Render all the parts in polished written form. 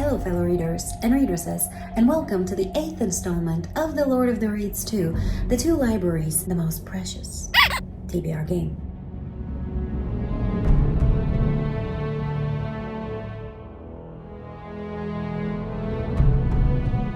Hello fellow readers and readeresses, and welcome to the 8th installment of The Lord of the Reeds 2, The Two Libraries, the Most Precious TBR game.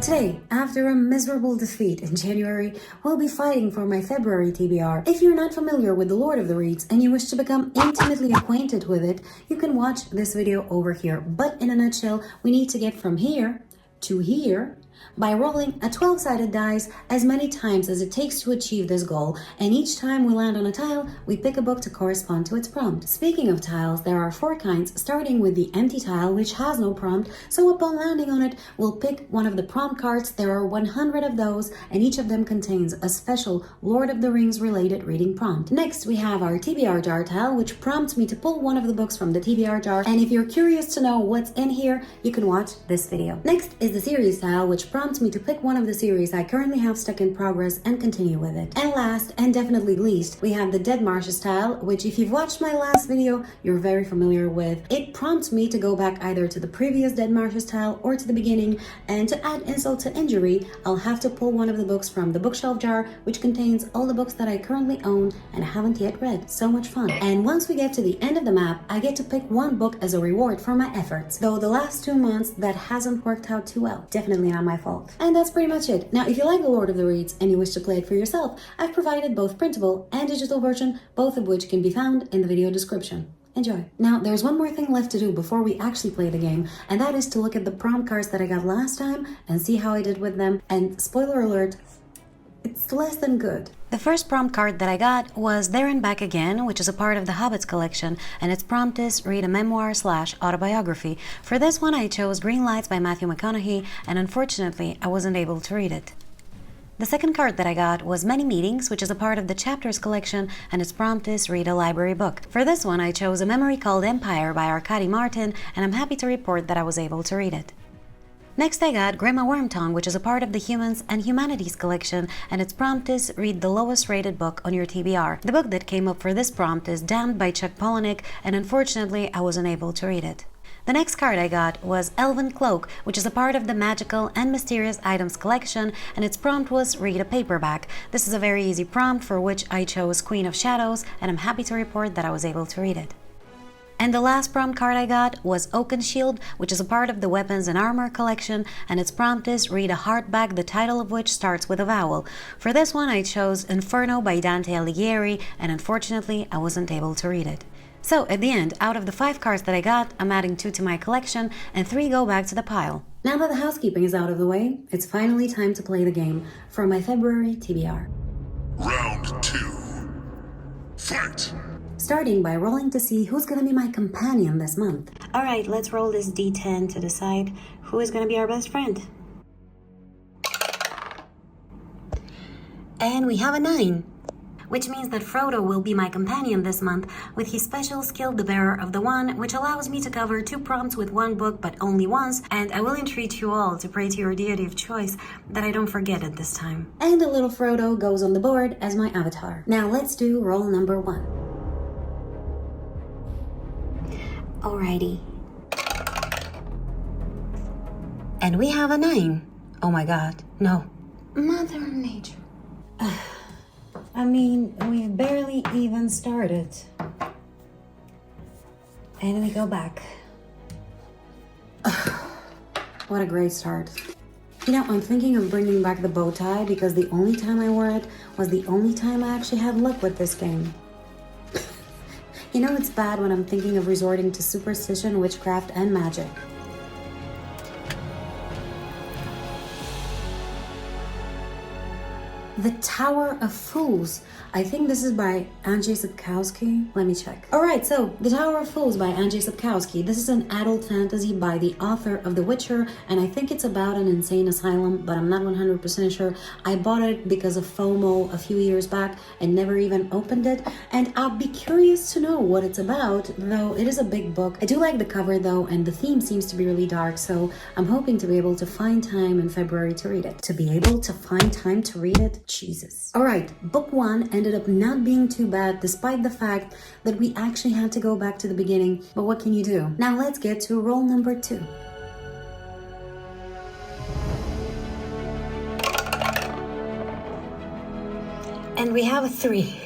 Today, after a miserable defeat in January, we'll be fighting for my February TBR. If you're not familiar with The Lord of the Reeds and you wish to become intimately acquainted with it, you can watch this video over here. But in a nutshell, we need to get from here to here by rolling a 12-sided dice as many times as it takes to achieve this goal, and each time we land on a tile, we pick a book to correspond to its prompt. Speaking of tiles, there are 4 kinds, starting with the empty tile, which has no prompt, so upon landing on it, we'll pick one of the prompt cards. There are 100 of those, and each of them contains a special Lord of the Rings related reading prompt. Next, we have our TBR jar tile, which prompts me to pull one of the books from the TBR jar, and if you're curious to know what's in here, you can watch this video. Next is the series tile, which prompts me to pick one of the series I currently have stuck in progress and continue with it. And last, and definitely least, we have the Dead Marshes tile, which if you've watched my last video, you're very familiar with. It prompts me to go back either to the previous Dead Marshes tile or to the beginning, and to add insult to injury, I'll have to pull one of the books from the bookshelf jar, which contains all the books that I currently own and haven't yet read. So much fun. And once we get to the end of the map, I get to pick one book as a reward for my efforts. Though the last 2 months, that hasn't worked out too well. Definitely not my fault. And that's pretty much it. Now, if you like The Lord of the Reeds and you wish to play it for yourself, I've provided both printable and digital version, both of which can be found in the video description. Enjoy. Now, there's one more thing left to do before we actually play the game, and that is to look at the prompt cards that I got last time and see how I did with them. And spoiler alert, it's less than good. The first prompt card that I got was There and Back Again, which is a part of the Hobbits collection, and its prompt is read a memoir/autobiography. For this one, I chose Green Lights by Matthew McConaughey, and unfortunately, I wasn't able to read it. The second card that I got was Many Meetings, which is a part of the Chapters collection, and its prompt is read a library book. For this one, I chose A Memory Called Empire by Arkady Martin, and I'm happy to report that I was able to read it. Next I got Grima Wormtongue, which is a part of the Humans and Humanities collection, and its prompt is read the lowest rated book on your TBR. The book that came up for this prompt is Damned by Chuck Palahniuk, and unfortunately I wasn't able to read it. The next card I got was Elven Cloak, which is a part of the Magical and Mysterious Items collection, and its prompt was read a paperback. This is a very easy prompt for which I chose Queen of Shadows, and I'm happy to report that I was able to read it. And the last prompt card I got was Oaken Shield, which is a part of the Weapons and Armor collection, and its prompt is read a hardback, the title of which starts with a vowel. For this one, I chose Inferno by Dante Alighieri, and unfortunately, I wasn't able to read it. So, at the end, out of the 5 cards that I got, I'm adding 2 to my collection, and 3 go back to the pile. Now that the housekeeping is out of the way, it's finally time to play the game for my February TBR. Round 2. Fight! Starting by rolling to see who's gonna be my companion this month. Alright, let's roll this d10 to decide who is gonna be our best friend. And we have a 9, which means that Frodo will be my companion this month with his special skill, the Bearer of the Wand, which allows me to cover 2 prompts with 1 book but only once, and I will entreat you all to pray to your deity of choice that I don't forget it this time. And the little Frodo goes on the board as my avatar. Now let's do roll number 1. Alrighty. And we have a 9. Oh my god, no. Mother Nature. I mean, we've barely even started. And we go back. What a great start. You know, I'm thinking of bringing back the bow tie because the only time I wore it was the only time I actually had luck with this game. You know it's bad when I'm thinking of resorting to superstition, witchcraft, and magic. The Tower of Fools. I think this is by Andrzej Sapkowski. Let me check. Alright, so The Tower of Fools by Andrzej Sapkowski. This is an adult fantasy by the author of The Witcher, and I think it's about an insane asylum, but I'm not 100% sure. I bought it because of FOMO a few years back and never even opened it, and I'll be curious to know what it's about, though it is a big book. I do like the cover though, and the theme seems to be really dark, so I'm hoping to be able to find time in February to read it. To be able to find time to read it? Jesus. Alright, book 1 ended up not being too bad despite the fact that we actually had to go back to the beginning, but what can you do? Now let's get to roll number 2. And we have a 3.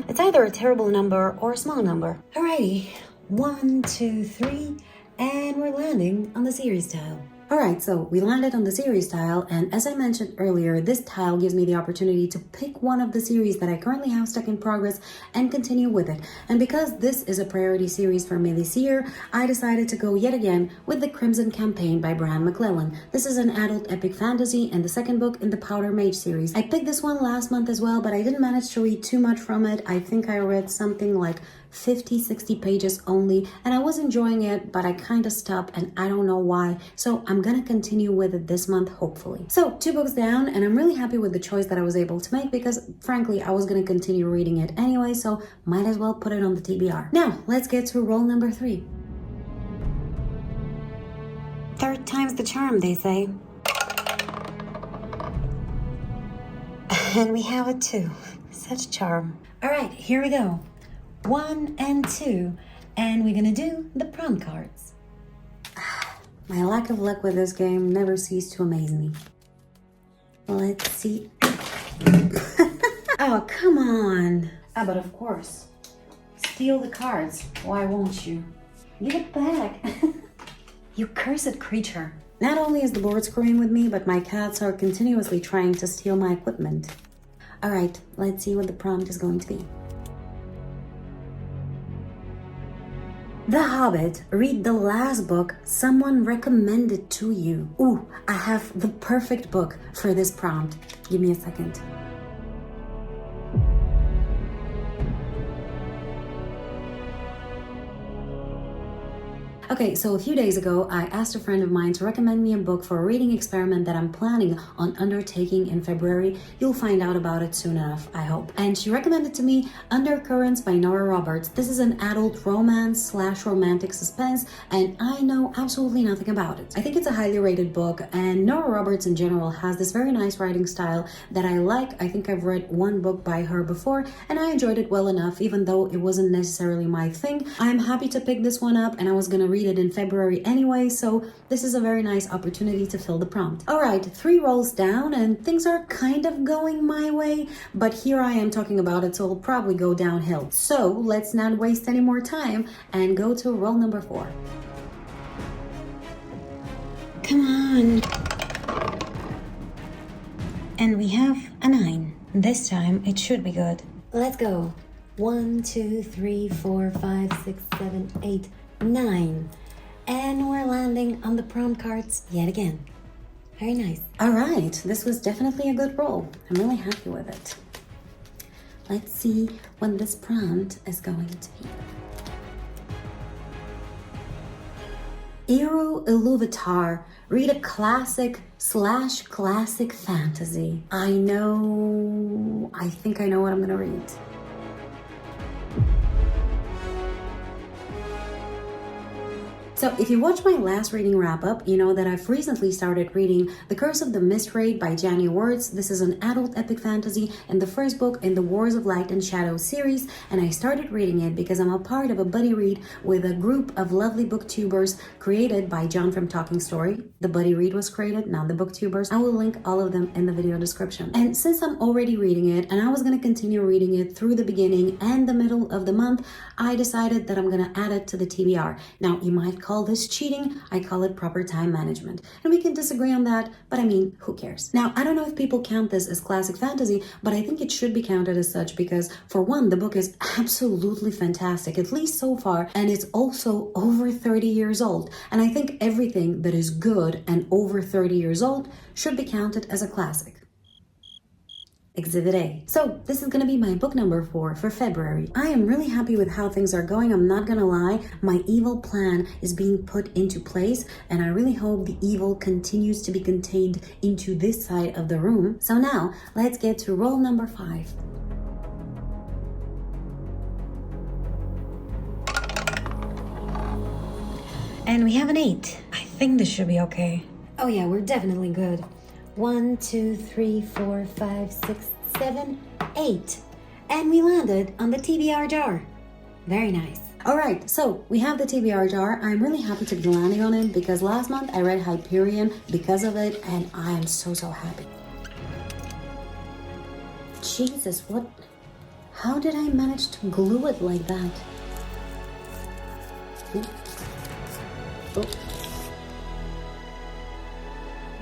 It's either a terrible number or a small number. Alrighty, 1, 2, 3, and we're landing on the series tile. Alright, so we landed on the series tile, and as I mentioned earlier, this tile gives me the opportunity to pick one of the series that I currently have stuck in progress and continue with it. And because this is a priority series for me this year, I decided to go yet again with The Crimson Campaign by Bram McClellan. This is an adult epic fantasy and the second book in the Powder Mage series. I picked this one last month as well, but I didn't manage to read too much from it. I think I read something like 50-60 pages only, and I was enjoying it, but I kind of stopped and I don't know why, so I'm gonna continue with it this month, hopefully. So 2 books down, and I'm really happy with the choice that I was able to make because frankly I was gonna continue reading it anyway, so might as well put it on the TBR. Now let's get to roll number 3. Third time's the charm, they say. And we have a 2. Such charm. Alright, here we go. 1 and 2, and we're gonna do the prompt cards. My lack of luck with this game never ceased to amaze me. Let's see. Oh, come on. Ah, but of course. Steal the cards. Why won't you? Give it back. You cursed creature. Not only is the board screwing with me, but my cats are continuously trying to steal my equipment. Alright, let's see what the prompt is going to be. The Hobbit, read the last book someone recommended to you. Ooh, I have the perfect book for this prompt. Give me a second. Okay, so a few days ago, I asked a friend of mine to recommend me a book for a reading experiment that I'm planning on undertaking in February. You'll find out about it soon enough, I hope. And she recommended to me Undercurrents by Nora Roberts. This is an adult romance / romantic suspense, and I know absolutely nothing about it. I think it's a highly rated book, and Nora Roberts in general has this very nice writing style that I like. I think I've read one book by her before, and I enjoyed it well enough, even though it wasn't necessarily my thing. I'm happy to pick this one up, and I was gonna read it in February anyway, so this is a very nice opportunity to fill the prompt. Alright, 3 rolls down and things are kind of going my way, but here I am talking about it, so it'll probably go downhill. So let's not waste any more time and go to roll number 4. Come on. And we have a 9. This time it should be good. Let's go. 1, 2, 3, 4, 5, 6, 7, 8, 9. And we're landing on the prompt cards yet again. Very nice. Alright, this was definitely a good roll. I'm really happy with it. Let's see what this prompt is going to be. Eru Iluvatar, read a classic / classic fantasy. I think I know what I'm gonna read. So if you watched my last reading wrap-up, you know that I've recently started reading The Curse of the Mistwraight by Janie Wirtz. This is an adult epic fantasy and the first book in the Wars of Light and Shadow series, and I started reading it because I'm a part of a buddy read with a group of lovely booktubers created by John from Talking Story. The buddy read was created, not the booktubers. I will link all of them in the video description. And since I'm already reading it, and I was going to continue reading it through the beginning and the middle of the month, I decided that I'm going to add it to the TBR. Now, you might call this cheating, I call it proper time management. And we can disagree on that, but I mean, who cares? Now, I don't know if people count this as classic fantasy, but I think it should be counted as such because, for one, the book is absolutely fantastic, at least so far, and it's also over 30 years old. And I think everything that is good and over 30 years old should be counted as a classic. Exhibit A. So this is gonna be my book number 4 for February. I am really happy with how things are going. I'm not gonna lie. My evil plan is being put into place, and I really hope the evil continues to be contained into this side of the room. So now let's get to roll number 5. And we have an 8. I think this should be okay. Oh yeah, we're definitely good. 1, 2, 3, 4, 5, 6, 7, 8. And we landed on the TBR jar. Very nice. Alright, so we have the TBR jar. I'm really happy to be landing on it because last month I read Hyperion because of it, and I am so happy. Jesus, what? How did I manage to glue it like that? Ooh. Oh.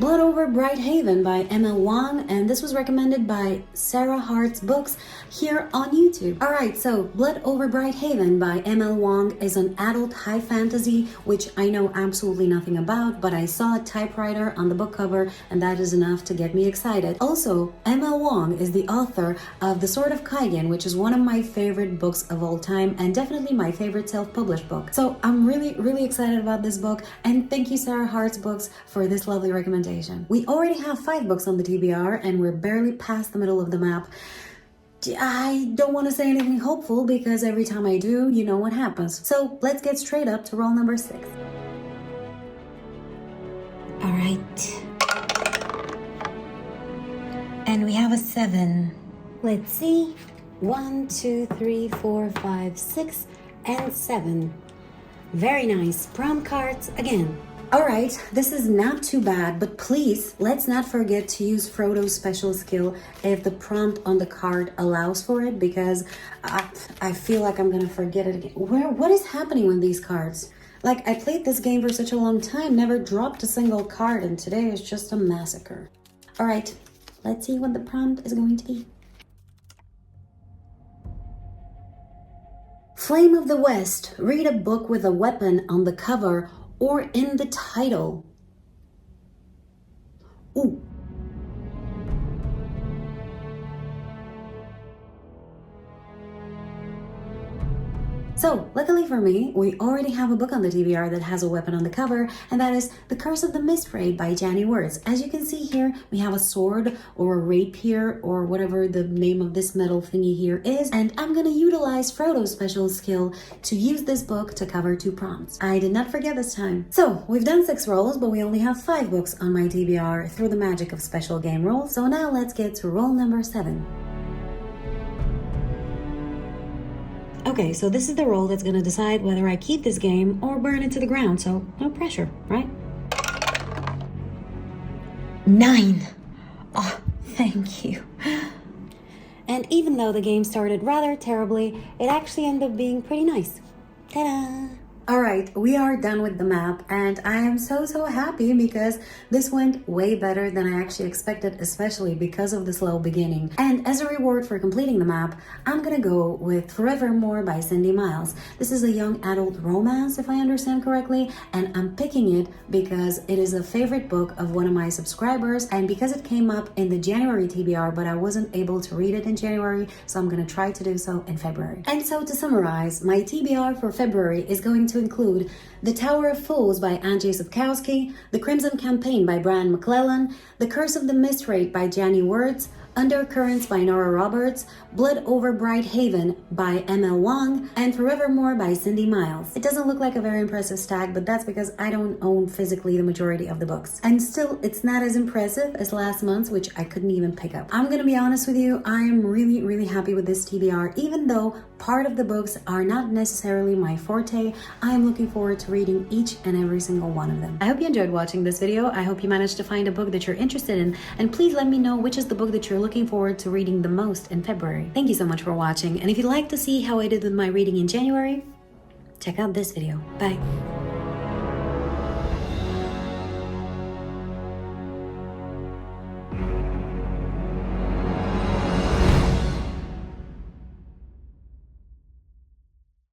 Blood Over Bright Haven by M.L. Wong, and this was recommended by Sarah Hart's Books here on YouTube. Alright, so Blood Over Bright Haven by M.L. Wong is an adult high fantasy, which I know absolutely nothing about, but I saw a typewriter on the book cover, and that is enough to get me excited. Also, M.L. Wong is the author of The Sword of Kaigen, which is one of my favorite books of all time, and definitely my favorite self-published book. So I'm really excited about this book, and thank you Sarah Hart's Books for this lovely recommendation. We already have 5 books on the TBR and we're barely past the middle of the map. I don't want to say anything hopeful because every time I do, you know what happens. So let's get straight up to roll number 6. All right. And we have a 7. Let's see. 1, 2, 3, 4, 5, 6, and 7. Very nice. Prompt cards again. Alright, this is not too bad, but please, let's not forget to use Frodo's special skill if the prompt on the card allows for it, because I feel like I'm gonna forget it again. What is happening with these cards? Like, I played this game for such a long time, never dropped a single card, and today is just a massacre. Alright, let's see what the prompt is going to be. Flame of the West, read a book with a weapon on the cover or in the title. Ooh. So, luckily for me, we already have a book on the TBR that has a weapon on the cover, and that is The Curse of the Mistwraight by Janny Words. As you can see here, we have a sword or a rapier or whatever the name of this metal thingy here is, and I'm gonna utilize Frodo's special skill to use this book to cover 2 prompts. I did not forget this time. So, we've done 6 rolls, but we only have 5 books on my TBR through the magic of special game rolls, so now let's get to roll number 7. Okay, so this is the roll that's gonna decide whether I keep this game or burn it to the ground, so no pressure, right? 9! Oh, thank you. And even though the game started rather terribly, it actually ended up being pretty nice. Ta-da! Alright, we are done with the map, and I am so happy because this went way better than I actually expected, especially because of the slow beginning. And as a reward for completing the map, I'm gonna go with Forevermore by Cindy Miles. This is a young adult romance, if I understand correctly, and I'm picking it because it is a favorite book of one of my subscribers, and because it came up in the January TBR, but I wasn't able to read it in January, so I'm gonna try to do so in February. And so to summarize, my TBR for February is going to include The Tower of Fools by Andrzej Sapkowski, The Crimson Campaign by Brian McClellan, The Curse of the Mistwraight by Janny Words, Undercurrents by Nora Roberts, Blood Over Bright Haven by M.L. Wong, and Forevermore by Cindy Miles. It doesn't look like a very impressive stack, but that's because I don't own physically the majority of the books. And still, it's not as impressive as last month's, which I couldn't even pick up. I'm gonna be honest with you, I am really happy with this TBR, even though part of the books are not necessarily my forte. I am looking forward to reading each and every single one of them. I hope you enjoyed watching this video. I hope you managed to find a book that you're interested in, and please let me know which is the book that you're looking forward to reading the most in February. Thank you so much for watching, and if you'd like to see how I did with my reading in January, check out this video. Bye!